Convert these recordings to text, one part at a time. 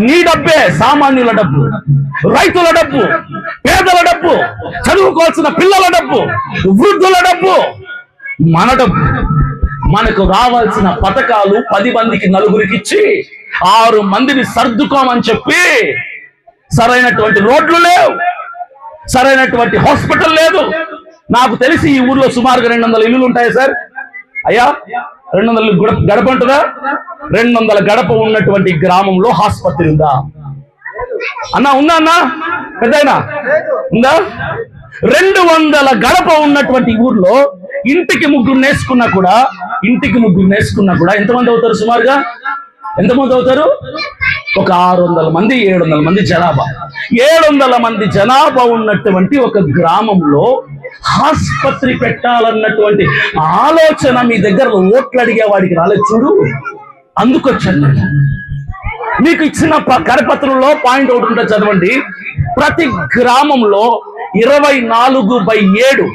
నీ డబ్బే, సామాన్యుల డబ్బు, రైతుల డబ్బు, పేదల డబ్బు, చదువుకోవాల్సిన పిల్లల డబ్బు, వృద్ధుల డబ్బు, మన డబ్బు. మనకు రావాల్సిన పథకాలు 10 మందికి నలుగురికి ఇచ్చి 6 మందిని సర్దుకోమని చెప్పి సరైనటువంటి రోడ్లు లేవు, సరైనటువంటి హాస్పిటల్ లేదు. నాకు తెలిసి ఈ ఊర్లో సుమారుగా 200 ఇల్లులు ఉంటాయి సార్. అయ్యా 200 గడప ఉంటుందా? 200 గడప ఉన్నటువంటి గ్రామంలో ఆసుపత్రి ఉందా అన్నా? ఉందా అన్నా? పెద్దయినా ఉందా? 200 గడప ఉన్నటువంటి ఊర్లో ఇంటికి ముగ్గురు నేసుకున్నా కూడా ఎంతమంది అవుతారు? సుమారుగా ఎంతమంది అవుతారు? ఒక 600 మంది 700 మంది జనాభా. 700 మంది జనాభా ఉన్నటువంటి ఒక గ్రామంలో ఆసుపత్రి పెట్టాలన్నటువంటి ఆలోచన మీ దగ్గర ఓట్లు అడిగే వాడికి రాలేదు చూడు. అందుకొచ్చాను. మీకు ఇచ్చిన కరపత్రంలో పాయింట్ ఒకటి ఉంటే చదవండి. ప్రతి గ్రామంలో 24/7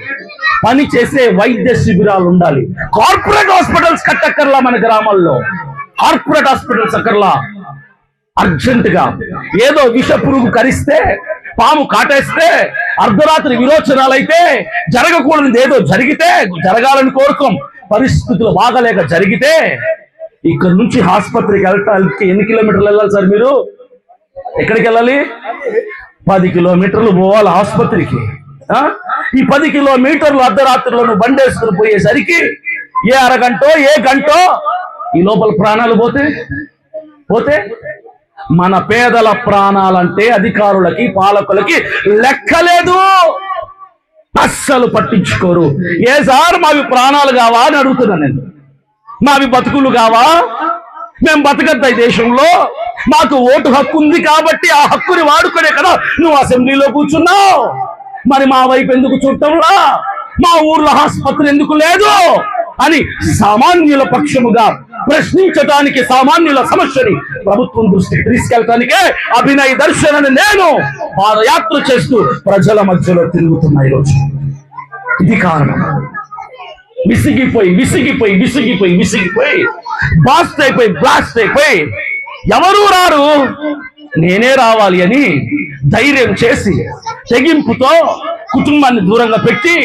పని చేసే వైద్య శిబిరాలు ఉండాలి. కార్పొరేట్ హాస్పిటల్స్ కట్టక్కర్లా, మన గ్రామాల్లో కార్పొరేట్ హాస్పిటల్స్ అక్కర్లా. అర్జెంట్ గా ఏదో విష పురుగు కరిస్తే, పాము కాటేస్తే, అర్ధరాత్రి విరోచనాలైతే, జరగకూడదు ఏదో జరిగితే, జరగాలని కోరుకోం, పరిస్థితులు బాగలేక జరిగితే ఇక్కడ నుంచి ఆసుపత్రికి వెళ్ళటానికి ఎన్ని కిలోమీటర్లు వెళ్ళాలి సార్? మీరు ఎక్కడికి వెళ్ళాలి? 10 కిలోమీటర్లు పోవాలి ఆసుపత్రికి. ఈ 10 కిలోమీటర్లు అర్ధరాత్రిలో నువ్వు బండేసుకుని పోయేసరికి ఏ అరగంటో ఏ గంటో ఈ లోపల ప్రాణాలు పోతే మన పేదల ప్రాణాలంటే అధికారులకి పాలకులకి లెక్కలేదు, అస్సలు పట్టించుకోరు. ఏ సార్ మావి ప్రాణాలు కావా అని అడుగుతున్నా నేను. మావి బతుకులు కావా? మేము బతకద్దా ఈ దేశంలో? మాకు ఓటు హక్కు ఉంది కాబట్టి ఆ హక్కుని వాడుకునే కదా నువ్వు అసెంబ్లీలో కూర్చున్నావు. మరి మా వైపు ఎందుకు చూడటంలా? మా ఊర్లో ఆసుపత్రి ఎందుకు లేదు అని సామాన్యుల పక్షముగా ప్రశ్నించడానికి, సామాన్యుల సమస్యని ప్రభుత్వం దృష్టికి తీసుకెళ్ళటానికే అభినయ్ దర్శన్ అని నేను పాదయాత్ర చేస్తూ ప్రజల మధ్యలో తిరుగుతున్నా ఈరోజు. ఇది కారణం. విసిగిపోయి బ్లాస్ట్ అయిపోయి ఎవరూ రారు, నేనే రావాలి అని ధైర్యం చేసి తెగింపుతో కుటుంబాన్ని దూరంగా పెట్టి